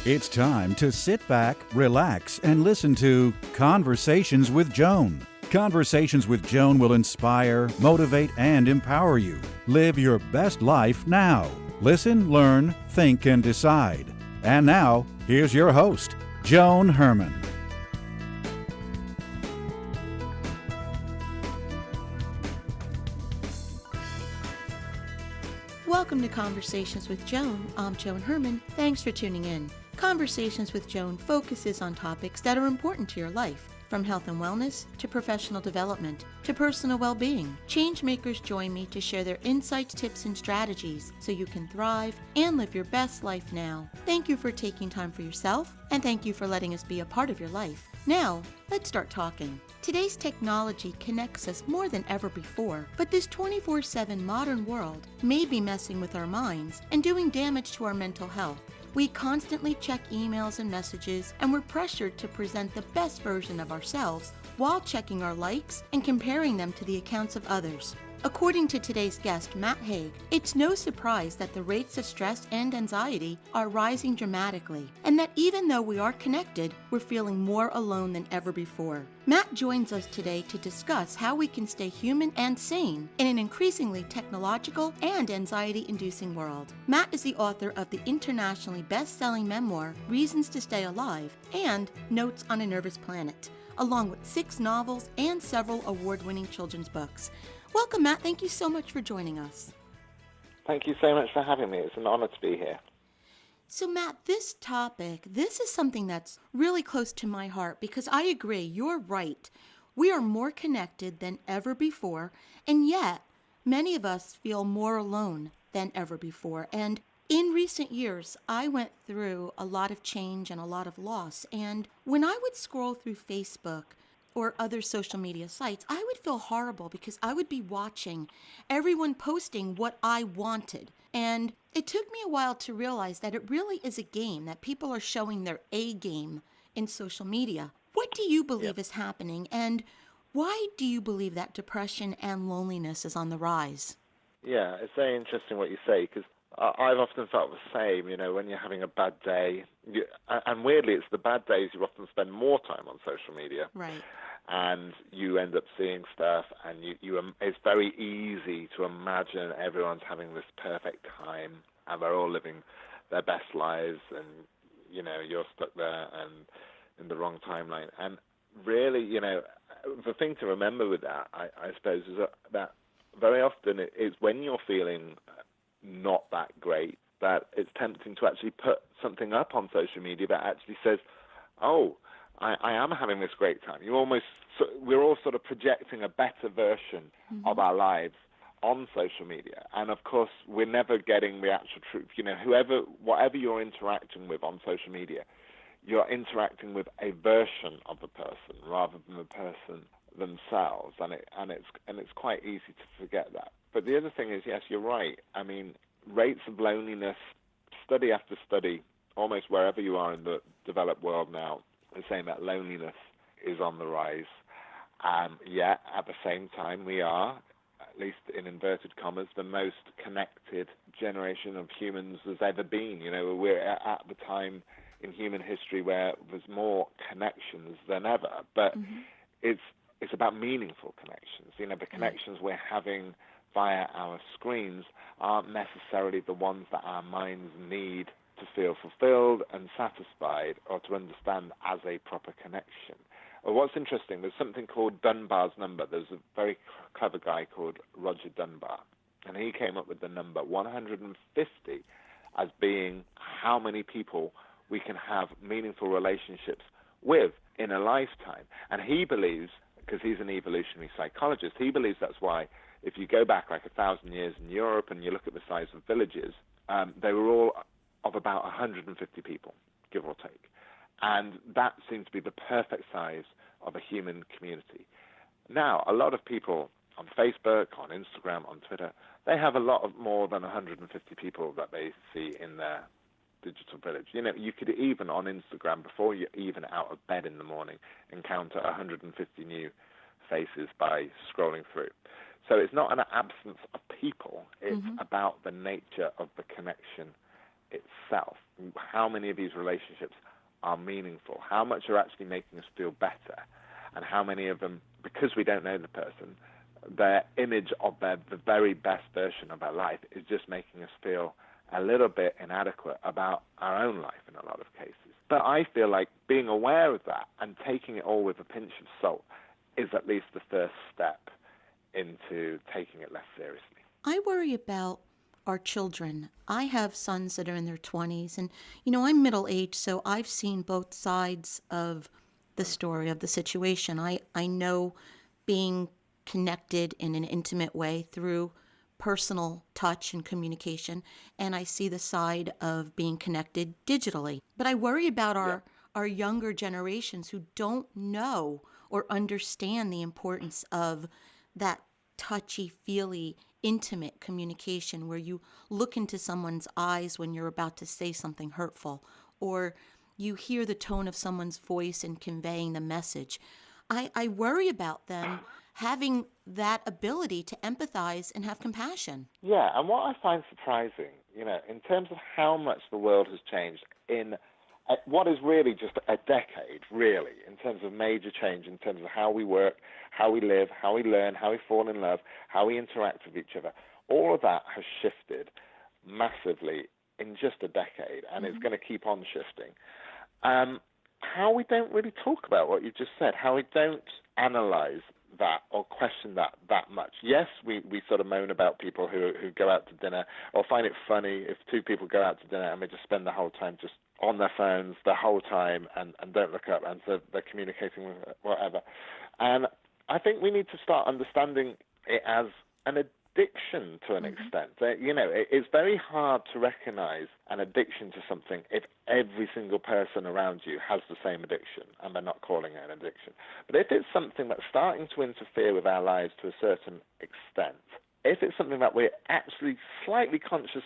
It's time to sit back, relax, and listen to Conversations with Joan. Conversations with Joan will inspire, motivate, and empower you. Live your best life now. Listen, learn, think, and decide. And now, here's your host, Joan Herrmann. Welcome to Conversations with Joan. I'm Joan Herrmann. Thanks for tuning in. Conversations with Joan focuses on topics that are important to your life, from health and wellness to professional development to personal well-being. Changemakers join me to share their insights, tips, and strategies so you can thrive and live your best life now. Thank you for taking time for yourself, and thank you for letting us be a part of your life. Now, let's start talking. Today's technology connects us more than ever before, but this 24/7 modern world may be messing with our minds and doing damage to our mental health. We constantly check emails and messages, and we're pressured to present the best version of ourselves while checking our likes and comparing them to the accounts of others. According to today's guest, Matt Haig, it's no surprise that the rates of stress and anxiety are rising dramatically, and that even though we are connected, we're feeling more alone than ever before. Matt joins us today to discuss how we can stay human and sane in an increasingly technological and anxiety-inducing world. Matt is the author of the internationally best-selling memoir, Reasons to Stay Alive, and Notes on a Nervous Planet, along with 6 novels and several award-winning children's books. Welcome, Matt. Thank you so much for joining us. Thank you so much for having me. It's an honor to be here. So, Matt, this is something that's really close to my heart because I agree, you're right. We are more connected than ever before, and yet many of us feel more alone than ever before. And in recent years, I went through a lot of change and a lot of loss. And when I would scroll through Facebook or other social media sites, I would feel horrible because I would be watching everyone posting what I wanted. And it took me a while to realize that it really is a game, that people are showing their A game in social media. What do you believe is happening, and why do you believe that depression and loneliness is on the rise? Yeah, it's very interesting what you say, because I've often felt the same, when you're having a bad day. And weirdly, it's the bad days you often spend more time on social media. Right. And you end up seeing stuff, and it's very easy to imagine everyone's having this perfect time, and they're all living their best lives, and, you're stuck there and in the wrong timeline. And really, the thing to remember with that, I suppose, is that very often it's when you're feeling not that great that it's tempting to actually put something up on social media that actually says, oh, I am having this great time. We're all sort of projecting a better version of our lives on social media. And of course, we're never getting the actual truth. Whatever you're interacting with on social media, you're interacting with a version of the person rather than the person themselves. And it's quite easy to forget that. But the other thing is, yes, you're right. I mean, rates of loneliness, study after study, almost wherever you are in the developed world now, is saying that loneliness is on the rise. Yet, at the same time, we are, at least in inverted commas, the most connected generation of humans there's ever been. We're at the time in human history where there's more connections than ever. But it's about meaningful connections. The connections we're having via our screens aren't necessarily the ones that our minds need to feel fulfilled and satisfied or to understand as a proper connection. Well, what's interesting, there's something called Dunbar's number. There's a very clever guy called Roger Dunbar, and he came up with the number 150 as being how many people we can have meaningful relationships with in a lifetime. And he believes, because he's an evolutionary psychologist, he believes that's why if you go back like 1,000 years in Europe and you look at the size of villages, they were all of about 150 people, give or take. And that seems to be the perfect size of a human community. Now, a lot of people on Facebook, on Instagram, on Twitter, they have a lot of more than 150 people that they see in their digital village. You could even on Instagram, before you're even out of bed in the morning, encounter 150 new faces by scrolling through. So it's not an absence of people, it's about the nature of the connection itself. How many of these relationships are meaningful? How much are actually making us feel better? And how many of them, because we don't know the person, their image of the very best version of our life is just making us feel a little bit inadequate about our own life in a lot of cases. But I feel like being aware of that and taking it all with a pinch of salt is at least the first step into taking it less seriously. I worry about our children. I have sons that are in their 20s, and, I'm middle-aged, so I've seen both sides of the story, of the situation. I know being connected in an intimate way through personal touch and communication, and I see the side of being connected digitally. But I worry about our younger generations who don't know or understand the importance of that touchy-feely, intimate communication where you look into someone's eyes when you're about to say something hurtful, or you hear the tone of someone's voice in conveying the message. I worry about them having that ability to empathize and have compassion. Yeah, and what I find surprising, in terms of how much the world has changed in what is really just a decade, really, in terms of major change, in terms of how we work, how we live, how we learn, how we fall in love, how we interact with each other, all of that has shifted massively in just a decade, and it's going to keep on shifting. How we don't really talk about what you just said, how we don't analyze that or question that much. Yes, we sort of moan about people who go out to dinner, or find it funny if two people go out to dinner and they just spend the whole time just on their phones the whole time and don't look up, and so they're communicating with whatever. And I think we need to start understanding it as an addiction to an extent. It's very hard to recognize an addiction to something if every single person around you has the same addiction and they're not calling it an addiction. But if it's something that's starting to interfere with our lives to a certain extent, if it's something that we're actually slightly conscious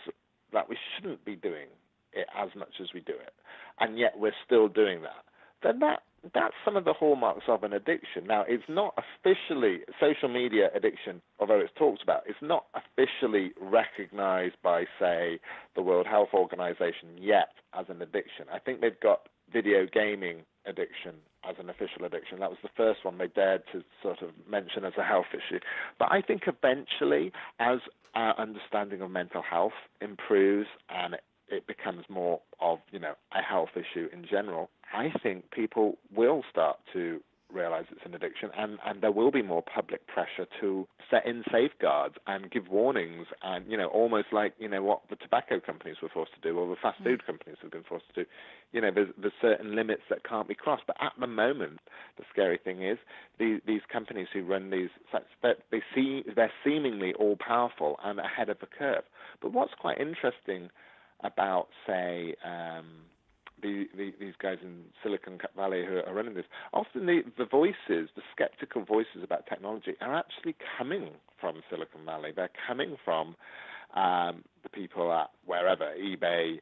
that we shouldn't be doing it as much as we do it, and yet we're still doing that, then that's some of the hallmarks of an addiction. Now, it's not officially, social media addiction, although it's talked about, it's not officially recognized by, say, the World Health Organization yet as an addiction. I think they've got video gaming addiction as an official addiction. That was the first one they dared to sort of mention as a health issue. But I think eventually, as our understanding of mental health improves and it becomes more of, a health issue in general, I think people will start to realize it's an addiction, and there will be more public pressure to set in safeguards and give warnings, and, almost like, what the tobacco companies were forced to do, or the fast food companies have been forced to do. There's certain limits that can't be crossed. But at the moment, the scary thing is these companies who run these sites, they're seemingly all-powerful and ahead of the curve. But what's quite interesting about, say, these guys in Silicon Valley who are running this, often the voices, the skeptical voices about technology are actually coming from Silicon Valley. They're coming from the people at wherever, eBay,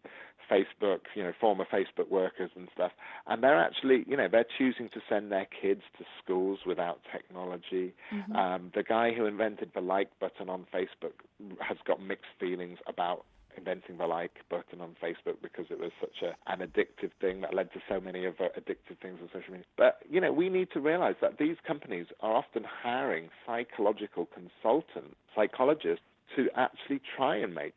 Facebook, former Facebook workers and stuff. And they're actually, they're choosing to send their kids to schools without technology. The guy who invented the like button on Facebook has got mixed feelings about inventing the like button on Facebook because it was such an addictive thing that led to so many other addictive things on social media. But, we need to realize that these companies are often hiring psychological consultants, psychologists, to actually try and make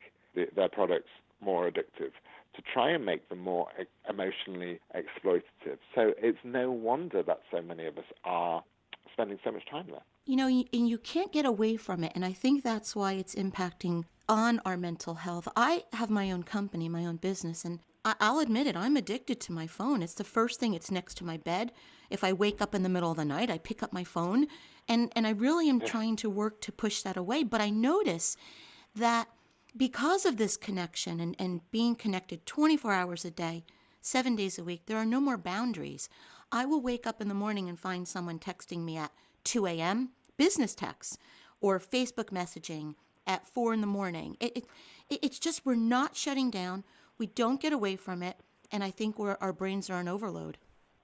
their products more addictive, to try and make them more emotionally exploitative. So it's no wonder that so many of us are spending so much time there. And you can't get away from it, and I think that's why it's impacting on our mental health. I have my own company, my own business, and I'll admit it, I'm addicted to my phone. It's the first thing, it's next to my bed. If I wake up in the middle of the night, I pick up my phone, and I really am trying to work to push that away. But I notice that because of this connection and being connected 24 hours a day, 7 days a week, there are no more boundaries. I will wake up in the morning and find someone texting me at 2 a.m., business texts, or Facebook messaging at 4 in the morning. It's just, we're not shutting down. We don't get away from it. And I think our brains are on overload.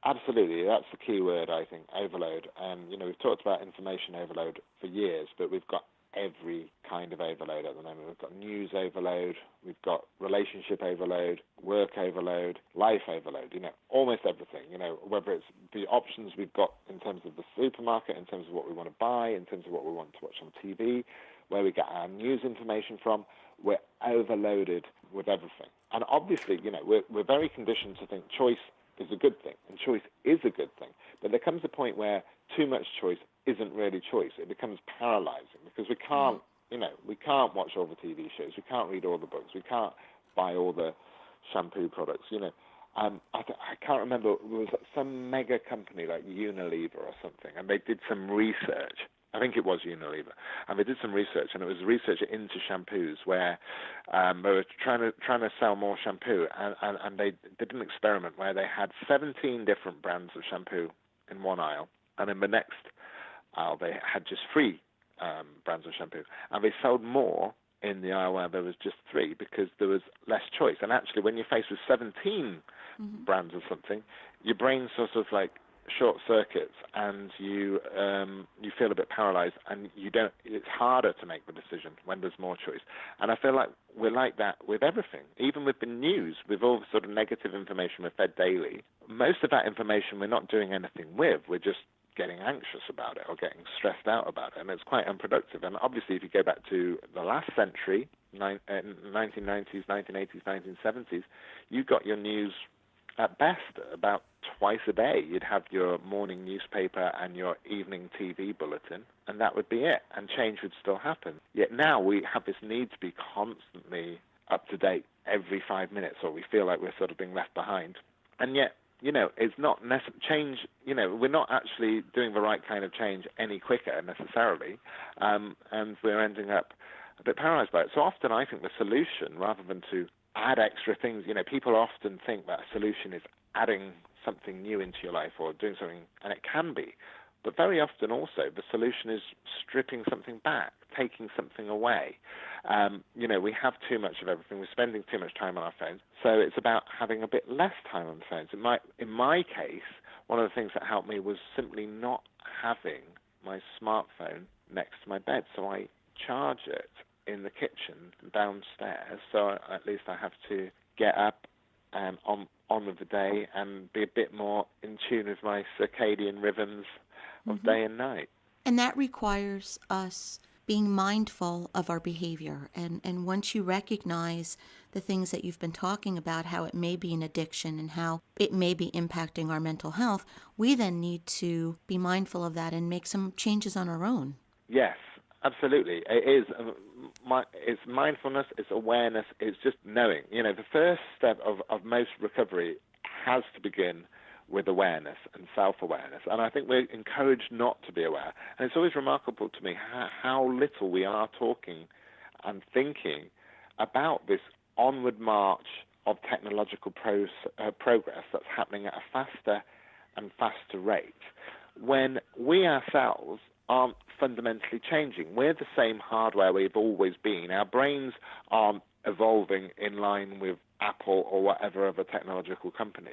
Absolutely. That's the key word, I think, overload. And, we've talked about information overload for years, but we've got every kind of overload at the moment. We've got news overload, we've got relationship overload, work overload, life overload, almost everything, whether it's the options we've got in terms of the supermarket, in terms of what we want to buy, in terms of what we want to watch on TV, where we get our news information from. We're overloaded with everything. And obviously, we're very conditioned to think choice is a good thing, and choice is a good thing. But there comes a point where too much choice isn't really choice. It becomes paralyzing because we can't watch all the TV shows, we can't read all the books, we can't buy all the shampoo products. I can't remember, it was some mega company like Unilever or something, and they did some research. I think it was Unilever, and they did some research, and it was research into shampoos where they were trying to sell more shampoo, and they did an experiment where they had 17 different brands of shampoo in one aisle, and in the next aisle they had just 3 brands of shampoo, and they sold more in the aisle where there was just 3 because there was less choice. And actually, when you're faced with 17 brands of something, your brain sort of like short circuits, and you feel a bit paralyzed, and it's harder to make the decision when there's more choice. And I feel like we're like that with everything, even with the news, with all the sort of negative information we're fed daily. Most of that information we're not doing anything with, we're just getting anxious about it or getting stressed out about it, and it's quite unproductive. And obviously, if you go back to the last century, 1990s, 1980s, 1970s, you got your news at best about twice a day. You'd have your morning newspaper and your evening TV bulletin, and that would be it, and change would still happen. Yet now we have this need to be constantly up to date every 5 minutes, or we feel like we're sort of being left behind. And yet, it's not change, we're not actually doing the right kind of change any quicker necessarily, and we're ending up a bit paralyzed by it. So often I think the solution, rather than to add extra things, people often think that a solution is adding something new into your life or doing something, and it can be. But very often also the solution is stripping something back, taking something away. We have too much of everything. We're spending too much time on our phones. So it's about having a bit less time on the phones. In my case, one of the things that helped me was simply not having my smartphone next to my bed. So I charge it in the kitchen downstairs, so at least I have to get up on with the day and be a bit more in tune with my circadian rhythms of day and night. And that requires us being mindful of our behavior. And once you recognize the things that you've been talking about, how it may be an addiction and how it may be impacting our mental health, we then need to be mindful of that and make some changes on our own. Yes, absolutely. It is. It's mindfulness, it's awareness, it's just knowing. The first step of most recovery has to begin with awareness and self-awareness. And I think we're encouraged not to be aware. And it's always remarkable to me how little we are talking and thinking about this onward march of technological progress that's happening at a faster and faster rate, when we ourselves aren't fundamentally changing. We're the same hardware we've always been. Our brains aren't evolving in line with Apple or whatever other technological company.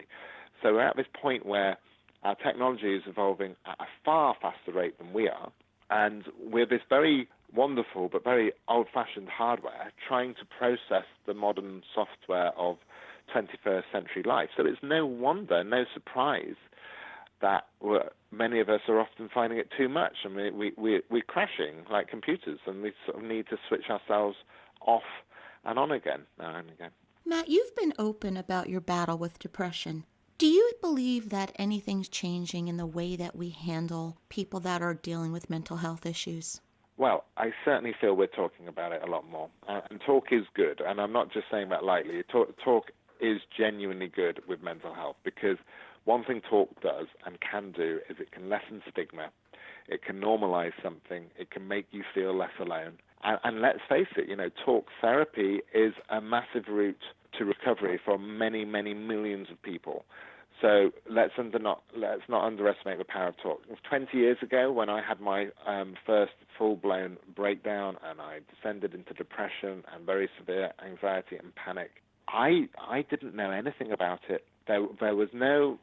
So we're at this point where our technology is evolving at a far faster rate than we are, and we're this very wonderful but very old-fashioned hardware trying to process the modern software of 21st century life. So it's no wonder, no surprise that many of us are often finding it too much. I mean, we're crashing like computers, and we sort of need to switch ourselves off and on again now and again. Matt, you've been open about your battle with depression. Do you believe that anything's changing in the way that we handle people that are dealing with mental health issues? Well, I certainly feel we're talking about it a lot more. And talk is good, and I'm not just saying that lightly. Talk is genuinely good with mental health, because one thing talk does and can do is it can lessen stigma, it can normalize something, it can make you feel less alone. And let's face it, talk therapy is a massive route to recovery for many, many millions of people. So let's not underestimate the power of talk. 20 years ago, when I had my first full-blown breakdown and I descended into depression and very severe anxiety and panic, I didn't know anything about it. There was no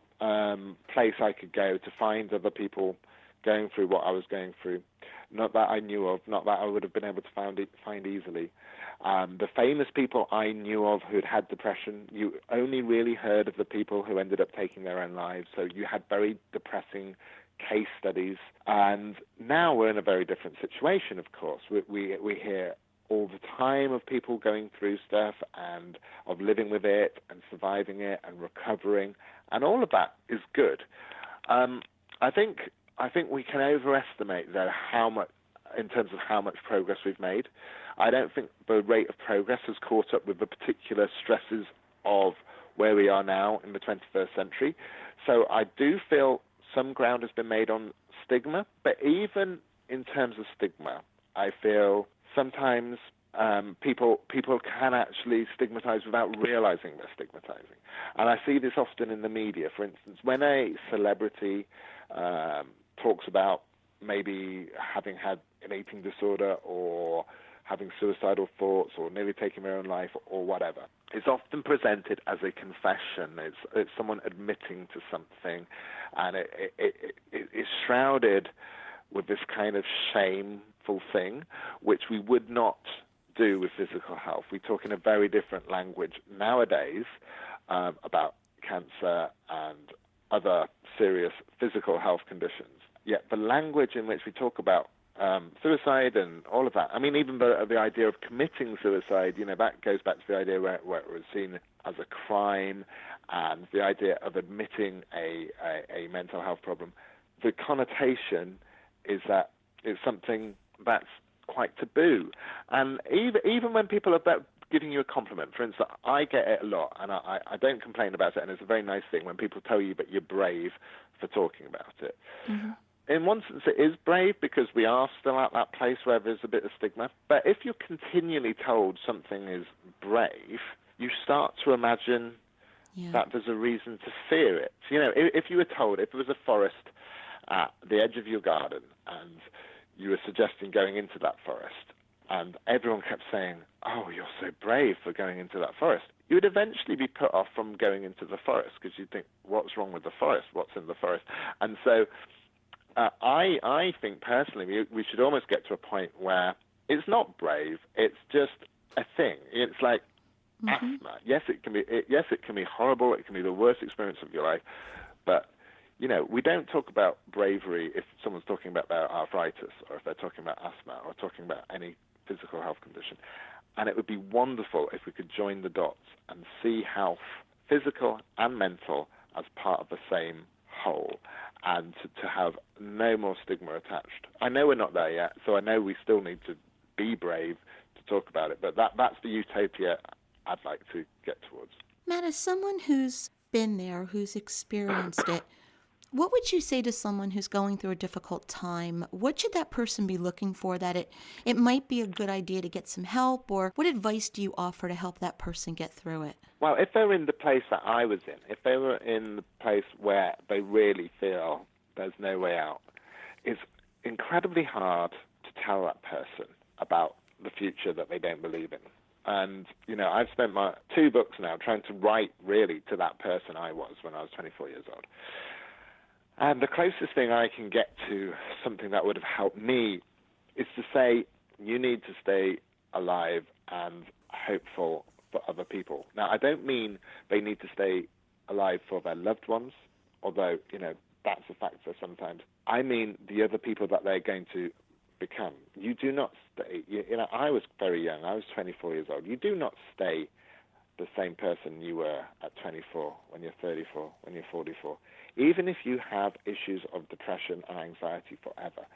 place I could go to find other people going through what I was going through. not that I knew of, not that I would have been able to find easily. The famous people I knew of who'd had depression, you only really heard of the people who ended up taking their own lives. So you had very depressing case studies. And now we're in a very different situation, of course. We hear all the time of people going through stuff and of living with it and surviving it and recovering, and all of that is good. I think we can overestimate though how much, in terms of how much progress we've made. I don't think the rate of progress has caught up with the particular stresses of where we are now in the 21st century. So I do feel some ground has been made on stigma, but even in terms of stigma, I feel sometimes people can actually stigmatize without realizing they're stigmatizing. And I see this often in the media. For instance, when a celebrity talks about maybe having had an eating disorder or having suicidal thoughts or nearly taking their own life or whatever, it's often presented as a confession. It's someone admitting to something, and it's shrouded with this kind of shameful thing, which we would not do with physical health. We talk in a very different language nowadays about cancer and other serious physical health conditions. Yet the language in which we talk about suicide and all of that, I mean, even the idea of committing suicide, that goes back to the idea where it was seen as a crime, and the idea of admitting a mental health problem. The connotation is that it's something that's quite taboo. And even when people are giving you a compliment, for instance, I get it a lot, and I don't complain about it, and it's a very nice thing when people tell you that you're brave for talking about it. Mm-hmm. In one sense, it is brave because we are still at that place where there's a bit of stigma. But if you're continually told something is brave, you start to imagine that there's a reason to fear it. If you were told, if there was a forest at the edge of your garden and you were suggesting going into that forest, and everyone kept saying, "Oh, you're so brave for going into that forest," you would eventually be put off from going into the forest because you'd think, what's wrong with the forest? What's in the forest? And so I think personally we should almost get to a point where it's not brave, it's just a thing. It's like asthma. Yes, it can be horrible, it can be the worst experience of your life, but we don't talk about bravery if someone's talking about their arthritis or if they're talking about asthma or talking about any physical health condition. And it would be wonderful if we could join the dots and see health, physical and mental, as part of the same whole, and to have no more stigma attached. I know we're not there yet, so I know we still need to be brave to talk about it, but that's the utopia I'd like to get towards. Matt, as someone who's been there, who's experienced it, what would you say to someone who's going through a difficult time? What should that person be looking for that it might be a good idea to get some help, or what advice do you offer to help that person get through it? Well, if they're in the place that I was in, if they were in the place where they really feel there's no way out, it's incredibly hard to tell that person about the future that they don't believe in. And, I've spent my 2 books now trying to write really to that person I was when I was 24 years old. And the closest thing I can get to something that would have helped me is to say, you need to stay alive and hopeful for other people. Now, I don't mean they need to stay alive for their loved ones, although, that's a factor sometimes. I mean the other people that they're going to become. You do not stay, I was very young. I was 24 years old. You do not stay the same person you were at 24, when you're 34, when you're 44. Even if you have issues of depression and anxiety forever,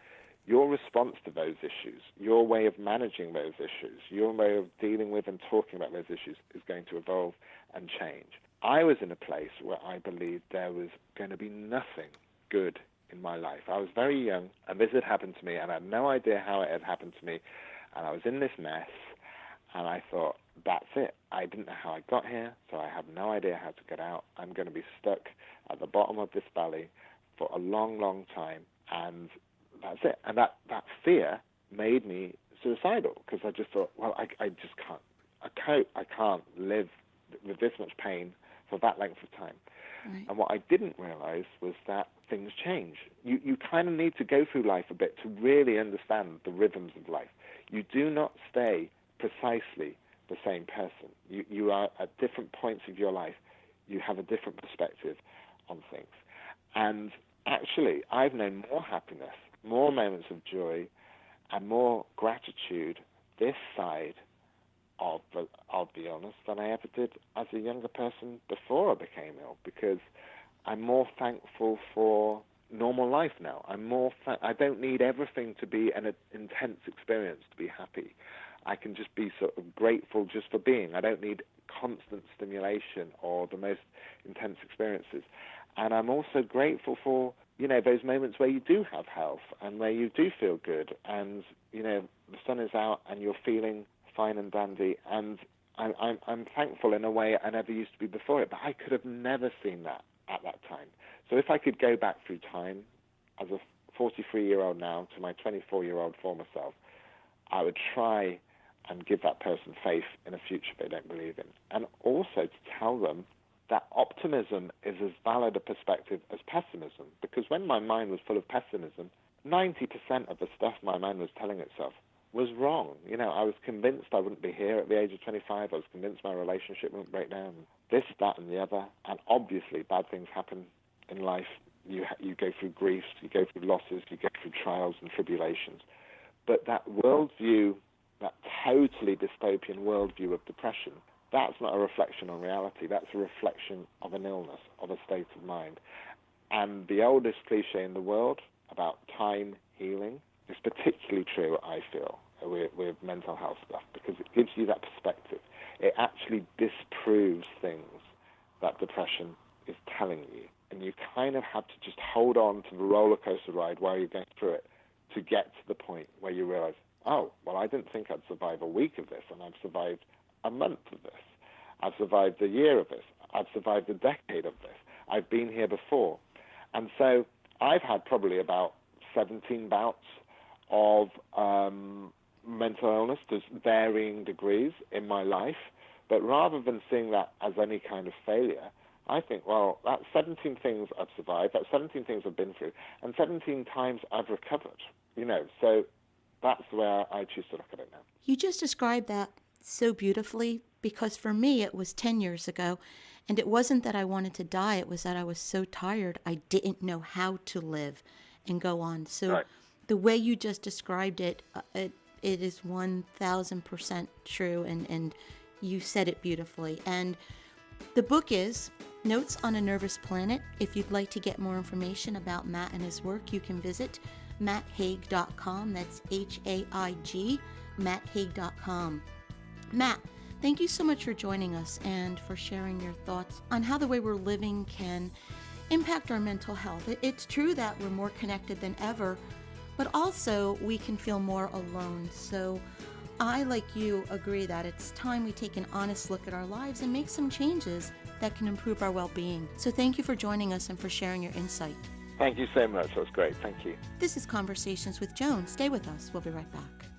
your response to those issues, your way of managing those issues, your way of dealing with and talking about those issues is going to evolve and change. I was in a place where I believed there was going to be nothing good in my life. I was very young, and this had happened to me, and I had no idea how it had happened to me, and I was in this mess, and I thought, that's it. I didn't know how I got here, so I have no idea how to get out. I'm going to be stuck at the bottom of this valley for a long, long time, and that's it. And that fear made me suicidal, because I just thought, well, I just can't. I can't live with this much pain for that length of time. Right. And what I didn't realize was that things change. You kind of need to go through life a bit to really understand the rhythms of life. You do not stay precisely the same person. You are at different points of your life. You have a different perspective on things. And actually, I've known more happiness, more moments of joy, and more gratitude this side of the illness than I ever did as a younger person before I became ill, because I'm more thankful for normal life now. I don't need everything to be an intense experience to be happy. I can just be sort of grateful just for being. I don't need constant stimulation or the most intense experiences. And I'm also grateful for, those moments where you do have health and where you do feel good and, the sun is out and you're feeling fine and dandy. And I'm thankful in a way I never used to be before it, but I could have never seen that at that time. So if I could go back through time as a 43-year-old now to my 24-year-old former self, I would try and give that person faith in a future they don't believe in. And also to tell them that optimism is as valid a perspective as pessimism. Because when my mind was full of pessimism, 90% of the stuff my mind was telling itself was wrong. I was convinced I wouldn't be here at the age of 25. I was convinced my relationship wouldn't break down. This, that, and the other. And obviously bad things happen in life. You go through griefs, you go through losses, you go through trials and tribulations. But that worldview, that totally dystopian worldview of depression, that's not a reflection on reality. That's a reflection of an illness, of a state of mind. And the oldest cliche in the world about time healing is particularly true, I feel, with mental health stuff, because it gives you that perspective. It actually disproves things that depression is telling you. And you kind of have to just hold on to the roller coaster ride while you're going through it to get to the point where you realize, oh, well, I didn't think I'd survive a week of this, and I've survived a month of this. I've survived a year of this. I've survived a decade of this. I've been here before. And so I've had probably about 17 bouts of mental illness to varying degrees in my life. But rather than seeing that as any kind of failure, I think, well, that's 17 things I've survived, that's 17 things I've been through, and 17 times I've recovered, So that's the way I choose to look at it now. You just described that so beautifully, because for me it was 10 years ago, and it wasn't that I wanted to die, it was that I was so tired I didn't know how to live and go on. So Right. The way you just described it, it is 1,000% true, and you said it beautifully. And the book is Notes on a Nervous Planet. If you'd like to get more information about Matt and his work, you can visit matthaig.com. That's Haig, matthaig.com. Matt, thank you so much for joining us and for sharing your thoughts on how the way we're living can impact our mental health. It's true that we're more connected than ever, but also we can feel more alone. So I, like you, agree that it's time we take an honest look at our lives and make some changes that can improve our well-being. So thank you for joining us and for sharing your insight. Thank you so much. That was great. Thank you. This is Conversations with Joan. Stay with us. We'll be right back.